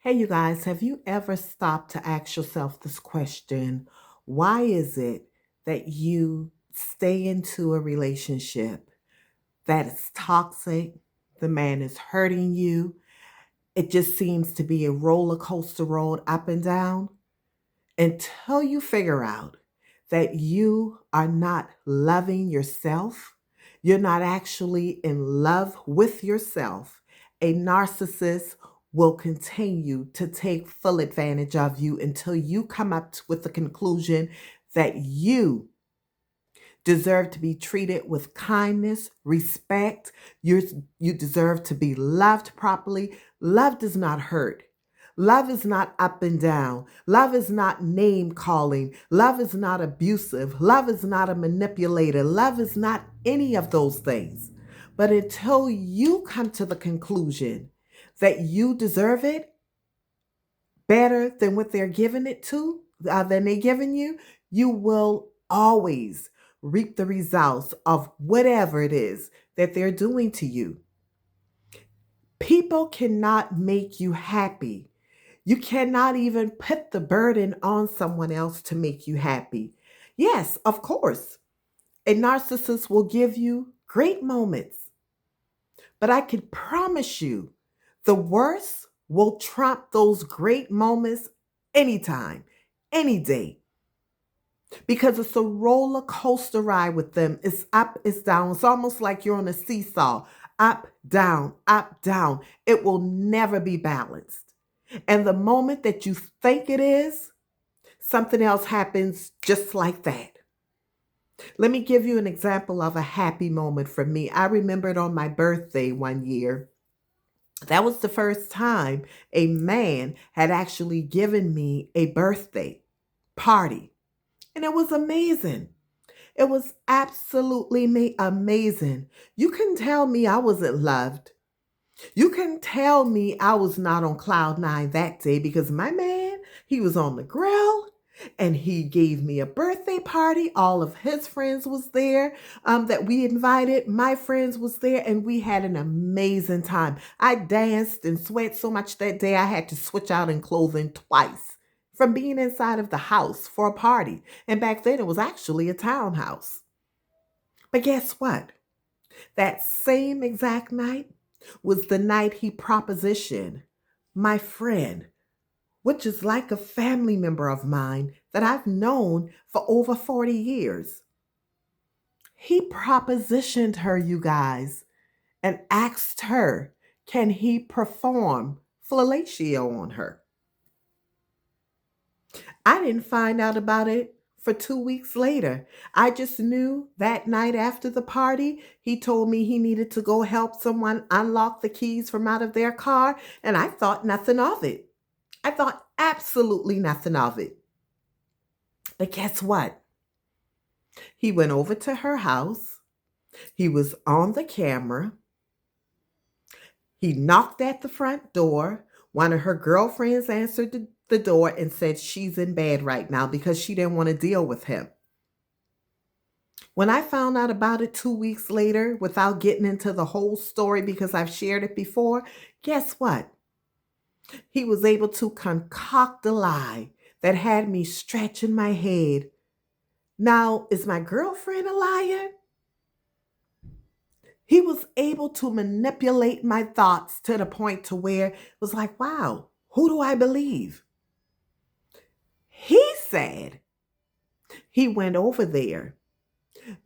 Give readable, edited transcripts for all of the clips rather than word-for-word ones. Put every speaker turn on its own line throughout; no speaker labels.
Hey, you guys, have you ever stopped to ask yourself this question? Why is it that you stay into a relationship that is toxic? The man is hurting you. It just seems to be a roller coaster road up and down until you figure out that you are not loving yourself. You're not actually in love with yourself. A narcissist will continue to take full advantage of you until you come up with the conclusion that you deserve to be treated with kindness, respect. You deserve to be loved properly. Love does not hurt. Love is not up and down. Love is not name calling. Love is not abusive. Love is not a manipulator. Love is not any of those things. But until you come to the conclusion that you deserve it better than what they're giving it to, than they're giving you, you will always reap the results of whatever it is that they're doing to you. People cannot make you happy. You cannot even put the burden on someone else to make you happy. Yes, of course, a narcissist will give you great moments, but I can promise you the worst will trump those great moments anytime, any day. Because it's a roller coaster ride with them. It's up, it's down. It's almost like you're on a seesaw, up, down, up, down. It will never be balanced. And the moment that you think it is, something else happens just like that. Let me give you an example of a happy moment for me. I remembered on my birthday one year. That was the first time a man had actually given me a birthday party. And it was amazing. It was absolutely amazing. You can tell me I wasn't loved. You can tell me I was not on cloud nine that day because my man, he was on the grill and he gave me a birthday party. All of his friends was there that we invited. My friends was there and we had an amazing time. I danced and sweat so much that day I had to switch out in clothing twice from being inside of the house for a party. And back then it was actually a townhouse. But guess what? That same exact night was the night he propositioned my friend, which is like a family member of mine that I've known for over 40 years. He propositioned her, you guys, and asked her, can he perform fellatio on her? I didn't find out about it for 2 weeks later. I just knew that night after the party, he told me he needed to go help someone unlock the keys from out of their car, and I thought nothing of it. I thought absolutely nothing of it. But guess what? He went over to her house. He was on the camera. He knocked at the front door. One of her girlfriends answered the door and said she's in bed right now because she didn't want to deal with him. When I found out about it 2 weeks later, without getting into the whole story because I've shared it before, guess what? He was able to concoct a lie that had me scratching my head. Now, is my girlfriend a liar? He was able to manipulate my thoughts to the point to where it was like, wow, who do I believe? He said he went over there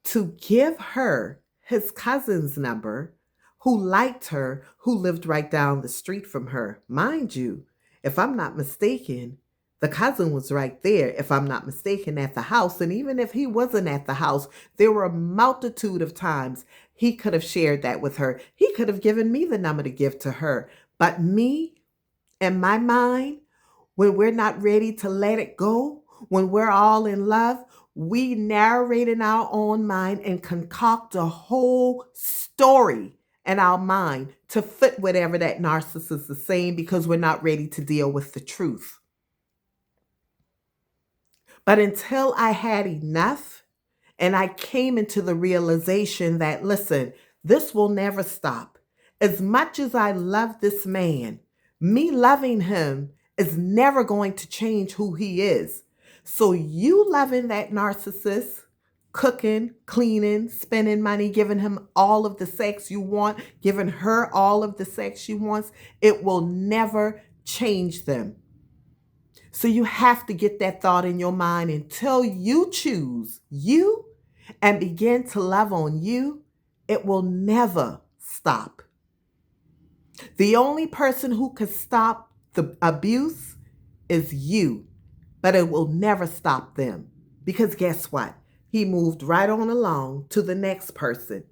to give her his cousin's number, who liked her, who lived right down the street from her. Mind you, if I'm not mistaken, the cousin was right there, if I'm not mistaken, at the house. And even if he wasn't at the house, there were a multitude of times he could have shared that with her. He could have given me the number to give to her. But me and my mind, when we're not ready to let it go, when we're all in love, we narrate in our own mind and concoct a whole story in our mind to fit whatever that narcissist is saying because we're not ready to deal with the truth. But until I had enough and I came into the realization that, listen, this will never stop. As much as I love this man, Me loving him is never going to change who he is. So you loving that narcissist, cooking, cleaning, spending money, giving him all of the sex you want, giving her all of the sex she wants, it will never change them. So you have to get that thought in your mind until you choose you and begin to love on you. It will never stop. The only person who can stop the abuse is you, but it will never stop them. Because guess what? He moved right on along to the next person,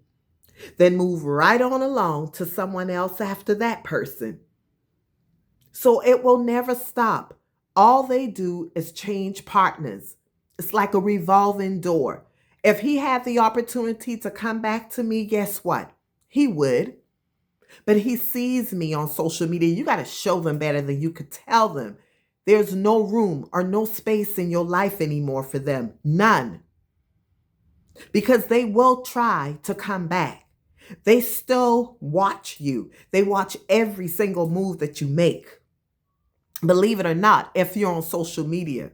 then moved right on along to someone else after that person. So it will never stop. All they do is change partners. It's like a revolving door. If he had the opportunity to come back to me, guess what? He would. But he sees me on social media. You got to show them better than you could tell them. There's no room or no space in your life anymore for them. None. Because they will try to come back. They still watch you. They watch every single move that you make. Believe it or not, if you're on social media.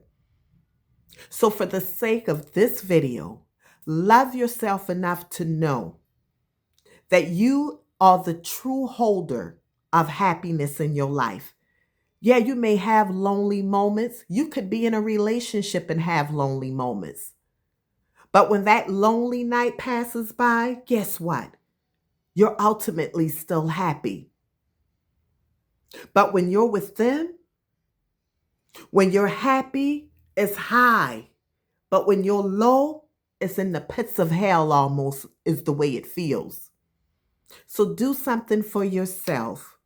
So for the sake of this video, love yourself enough to know that you are the true holder of happiness in your life. Yeah, you may have lonely moments. You could be in a relationship and have lonely moments. But when that lonely night passes by, guess what? You're ultimately still happy. But when you're with them, when you're happy, it's high. But when you're low, it's in the pits of hell almost, is the way it feels. So do something for yourself.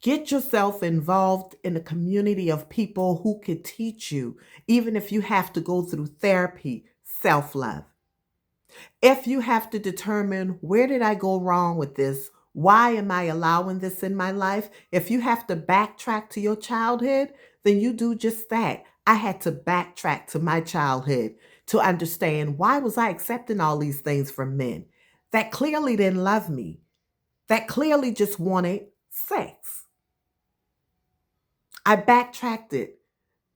Get yourself involved in a community of people who can teach you, even if you have to go through therapy, self-love. If you have to determine, where did I go wrong with this? Why am I allowing this in my life? If you have to backtrack to your childhood, then you do just that. I had to backtrack to my childhood to understand, why was I accepting all these things from men that clearly didn't love me, that clearly just wanted sex. I backtracked it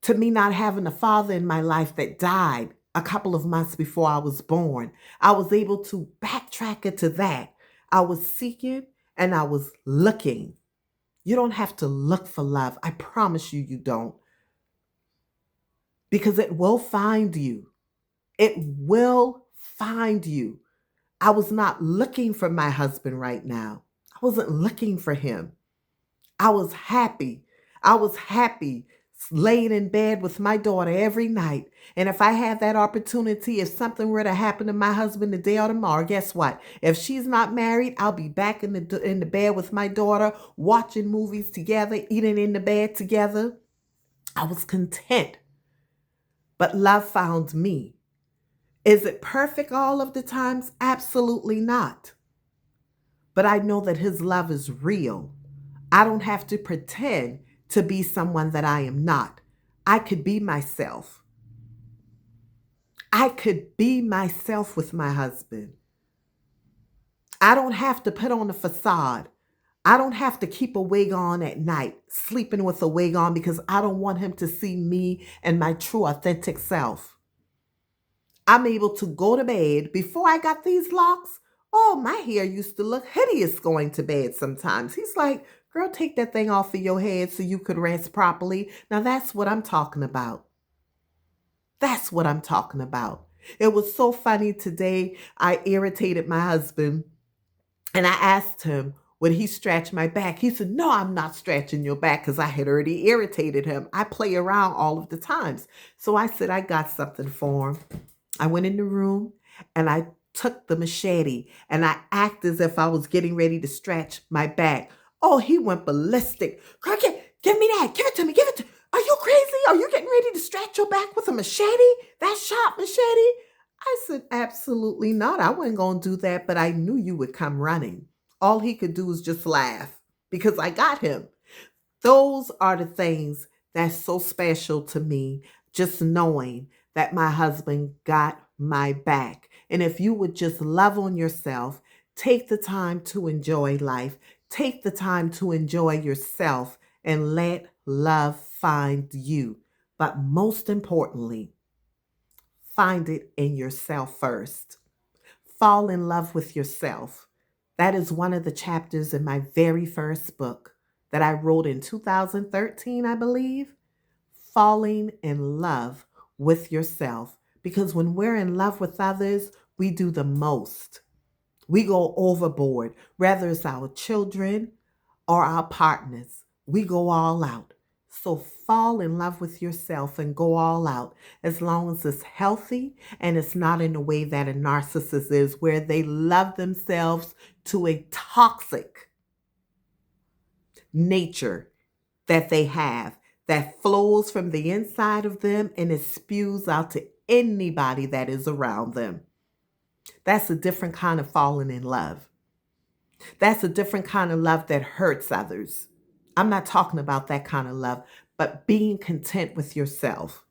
to me not having a father in my life that died a couple of months before I was born. I was able to backtrack it to that. I was seeking and I was looking. You don't have to look for love. I promise you, you don't. Because it will find you. It will find you. I was not looking for my husband right now. I wasn't looking for him. I was happy. I was happy laying in bed with my daughter every night. And if I had that opportunity, if something were to happen to my husband today or tomorrow, guess what? If she's not married, I'll be back in the bed with my daughter, watching movies together, eating in the bed together. I was content. But love found me. Is it perfect all of the times? Absolutely not. But I know that his love is real. I don't have to pretend to be someone that I am not. I could be myself. I could be myself with my husband. I don't have to put on a facade. I don't have to keep a wig on at night, sleeping with a wig on, because I don't want him to see me and my true authentic self. I'm able to go to bed. Before I got these locks, oh, my hair used to look hideous going to bed sometimes. He's like, girl, take that thing off of your head so you could rest properly. Now that's what I'm talking about. That's what I'm talking about. It was so funny today. I irritated my husband and I asked him, would he stretch my back? He said, no, I'm not stretching your back, because I had already irritated him. I play around all of the times. So I said, I got something for him. I went in the room and I took the machete and I acted as if I was getting ready to stretch my back. Oh, he went ballistic. Girl, give me that. Give it to me. Give it to me. Are you crazy? Are you getting ready to stretch your back with a machete? That sharp machete? I said, absolutely not. I wasn't going to do that, but I knew you would come running. All he could do was just laugh because I got him. Those are the things that's so special to me, just knowing that my husband got my back. And if you would just love on yourself, take the time to enjoy life, Take the time to enjoy yourself and let love find you. But most importantly, find it in yourself first. Fall in love with yourself. That is one of the chapters in my very first book that I wrote in 2013, I believe. Falling in love with yourself. Because when we're in love with others, we do the most. We go overboard, whether it's our children or our partners. We go all out. So fall in love with yourself and go all out as long as it's healthy and it's not in a way that a narcissist is, where they love themselves to a toxic nature that they have that flows from the inside of them and it spews out to anybody that is around them. That's a different kind of falling in love. That's a different kind of love that hurts others. I'm not talking about that kind of love, but being content with yourself,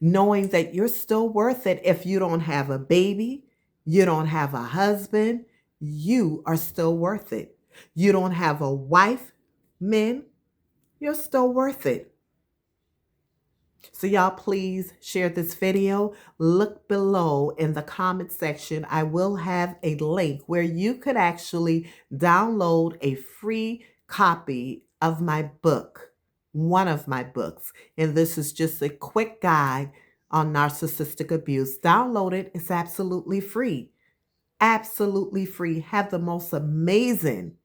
knowing that you're still worth it. If you don't have a baby, you don't have a husband, you are still worth it. You don't have a wife, men, you're still worth it. So y'all please share this video. Look below in the comment section. I will have a link where you could actually download a free copy of my book, one of my books. And this is just a quick guide on narcissistic abuse. Download it. It's absolutely free. Absolutely free. Have the most amazing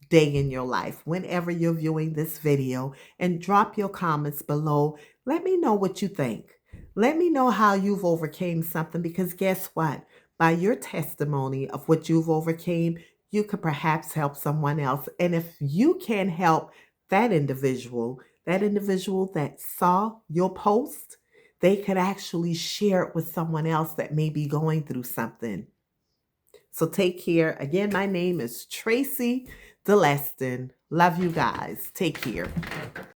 day in your life whenever you're viewing this video, and drop your comments below. Let me know what you think. Let me know how you've overcame something, because guess what? By your testimony of what you've overcame, you could perhaps help someone else. And if you can help that individual that saw your post, they could actually share it with someone else that may be going through something. So take care. Again, my name is Tracy DeLeston. Love you guys. Take care.